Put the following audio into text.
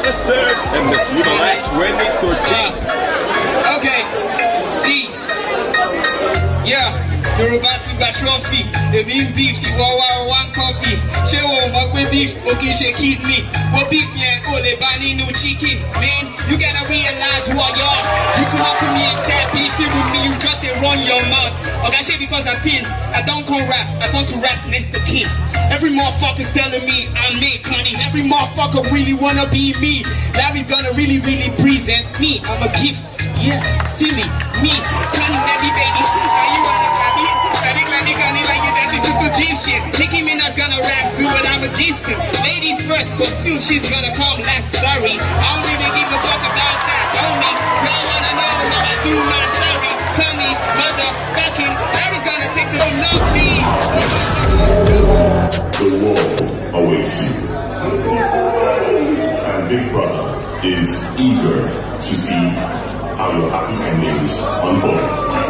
August 3rd and Miss United 2013. Okay, see, yeah, you're about to get trophy. The mean beef, you want one copy. She won't work with beef, okay, she keep me. What beef, yeah, oh, they bunny no chicken. Man, you gotta realize who I am. You come up to me and start beefing with me, you just run your mouth. Okay, shit, because I'm thin, I don't come rap, I turn to raps next to king. Every motherfucker's telling me I'm Laycon. Every motherfucker really wanna be me. Larry's gonna really present me. I'm a gift, yeah, silly, me. Connie, baby, baby, are you wanna grab me? Connie, like you dancing to the G shit. Nicki Minaj's gonna rap soon, but I'm a G-stick. Ladies first, but still she's gonna come last. Sorry, I don't really give a fuck about that. Homie, no wanna know how I do my sorry. Connie, motherfucking, Larry's gonna take the love me. The world awaits you. And Big Brother is eager to see how your happy endings unfold.